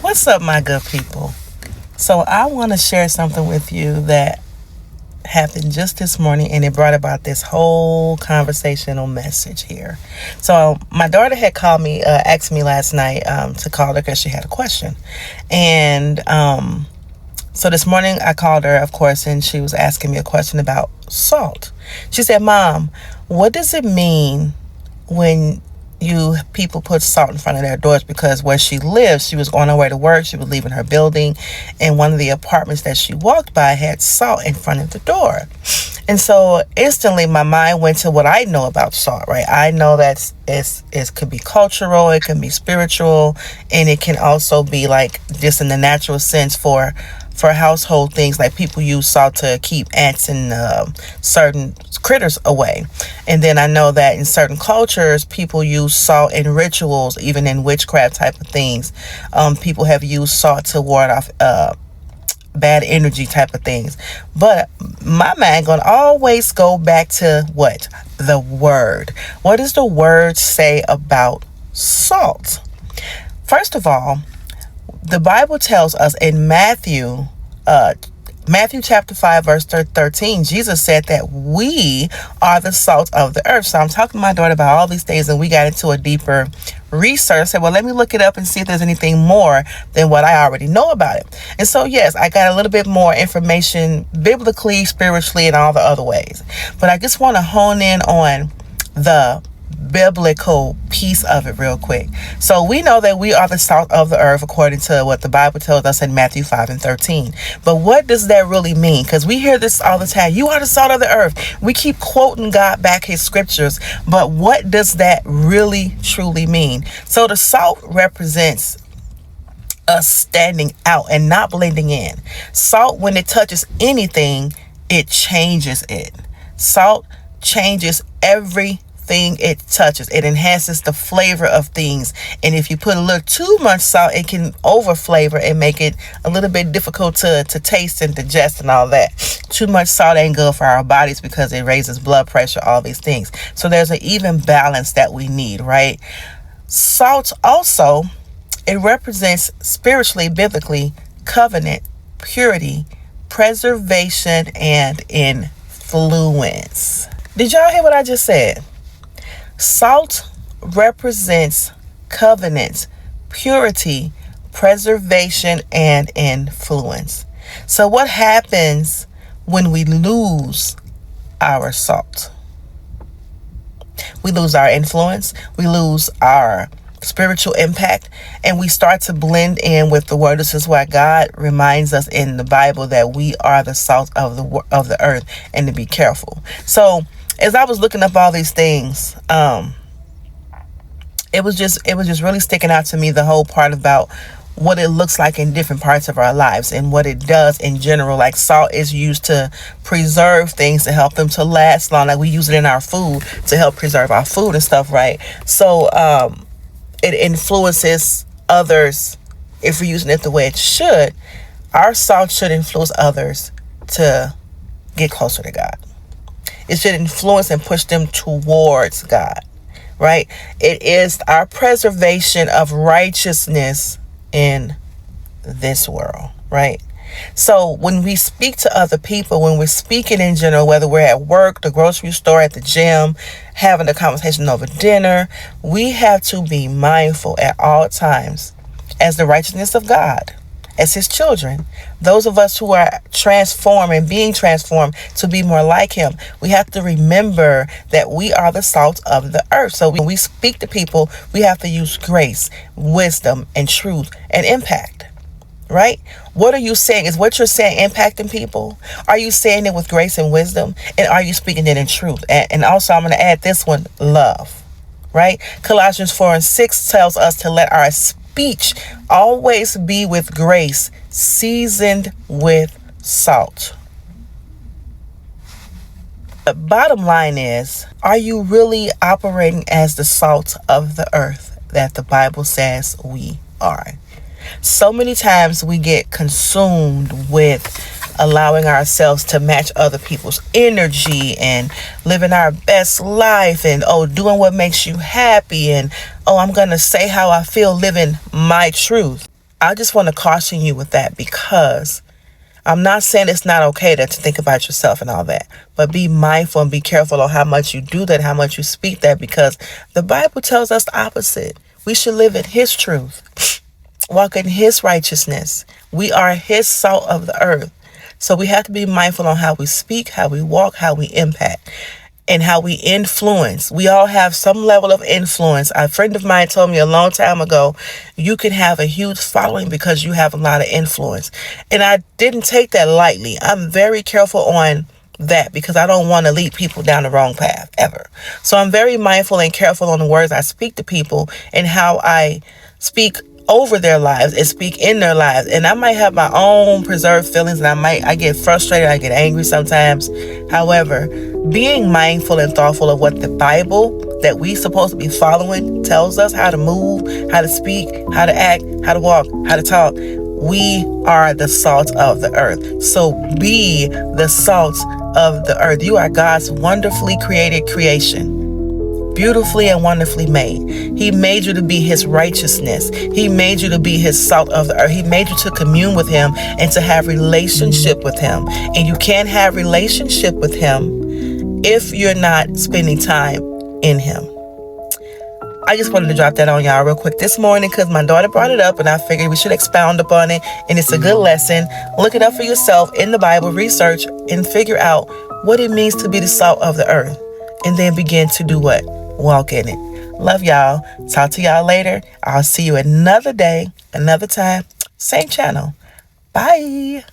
What's up, my good people? So, I want to share something with you that happened just this morning, and it brought about this whole conversational message here. So, my daughter had called me, asked me last night to call her because she had a question. And so this morning I called her, of course, and she was asking me a question about salt. She said, Mom, what does it mean when people put salt in front of their doors? Because where she lives, she was on her way to work, she was leaving her building, and one of the apartments that she walked by had salt in front of the door. And so instantly my mind went to what I know about salt, right? I know that it could be cultural, it can be spiritual, and it can also be like just in the natural sense for household things, like people use salt to keep ants and certain critters away. And then I know that in certain cultures, people use salt in rituals, even in witchcraft type of things. People have used salt to ward off bad energy type of things. But my mind gonna always go back to what? The word. What does the word say about salt? First of all, the Bible tells us in Matthew chapter 5, verse 13, Jesus said that we are the salt of the earth. So I'm talking to my daughter about all these things, and we got into a deeper research. I said, well, let me look it up and see if there's anything more than what I already know about it. And so, yes, I got a little bit more information biblically, spiritually, and all the other ways. But I just want to hone in on the biblical piece of it real quick. So we know that we are the salt of the earth according to what the Bible tells us in Matthew 5 and 13. But what does that really mean? Because we hear this all the time. You are the salt of the earth. We keep quoting God back his scriptures. But what does that really truly mean? So the salt represents us standing out and not blending in. Salt, when it touches anything, it changes it. Salt changes everything it touches. It enhances the flavor of things. And if you put a little too much salt, it can over flavor and make it a little bit difficult to taste and digest and all that. Too much salt ain't good for our bodies because it raises blood pressure, all these things. So there's an even balance that we need, right? Salt also, it represents spiritually, biblically, covenant, purity, preservation, and influence. Did y'all hear what I just said? Salt represents covenant, purity, preservation, and influence. So what happens when we lose our salt? We lose our influence, we lose our spiritual impact, and we start to blend in with the word. This is why God reminds us in the Bible that we are the salt of the earth, and to be careful. So as I was looking up all these things, it was just really sticking out to me, the whole part about what it looks like in different parts of our lives and what it does in general. Like salt is used to preserve things, to help them to last long. Like we use it in our food to help preserve our food and stuff, right? So it influences others. If we're using it the way it should, our salt should influence others to get closer to God. It should influence and push them towards God, right? It is our preservation of righteousness in this world, right? So when we speak to other people, when we're speaking in general, whether we're at work, the grocery store, at the gym, having a conversation over dinner, we have to be mindful at all times as the righteousness of God, as his children, those of us who are transformed and being transformed to be more like him. We have to remember that we are the salt of the earth. So when we speak to people, we have to use grace, wisdom, and truth and impact, right? What are you saying? Is what you're saying impacting people? Are you saying it with grace and wisdom? And are you speaking it in truth? And also I'm going to add this one, love, right? Colossians 4 and 6 tells us to let our speech always be with grace, seasoned with salt. The bottom line is, are you really operating as the salt of the earth that the Bible says we are? So many times we get consumed with allowing ourselves to match other people's energy and living our best life and doing what makes you happy and I'm gonna say how I feel, living my truth. I just want to caution you with that, because I'm not saying it's not okay to think about yourself and all that, but be mindful and be careful on how much you do that, how much you speak that, because the Bible tells us the opposite. We should live in His truth, walk in His righteousness. We are His salt of the earth. So we have to be mindful on how we speak, how we walk, how we impact, and how we influence. We all have some level of influence. A friend of mine told me a long time ago, you can have a huge following because you have a lot of influence. And I didn't take that lightly. I'm very careful on that because I don't want to lead people down the wrong path ever. So I'm very mindful and careful on the words I speak to people and how I speak over their lives and speak in their lives. And I might have my own preserved feelings, and I get frustrated, I get angry sometimes. However, being mindful and thoughtful of what the Bible that we supposed to be following tells us, how to move, how to speak, how to act, how to walk, how to talk. We are the salt of the earth. So be the salt of the earth. You are God's wonderfully created creation. Beautifully and wonderfully made. He made you to be His righteousness. He made you to be His salt of the earth. He made you to commune with Him and to have relationship with Him. And you can't have relationship with Him if you're not spending time in Him. I just wanted to drop that on y'all real quick this morning because my daughter brought it up and I figured we should expound upon it. And it's a good lesson. Look it up for yourself in the Bible, research, and figure out what it means to be the salt of the earth. And then begin to do what? Walk in it. Love y'all. Talk to y'all later. I'll see you another day, another time, same channel. Bye.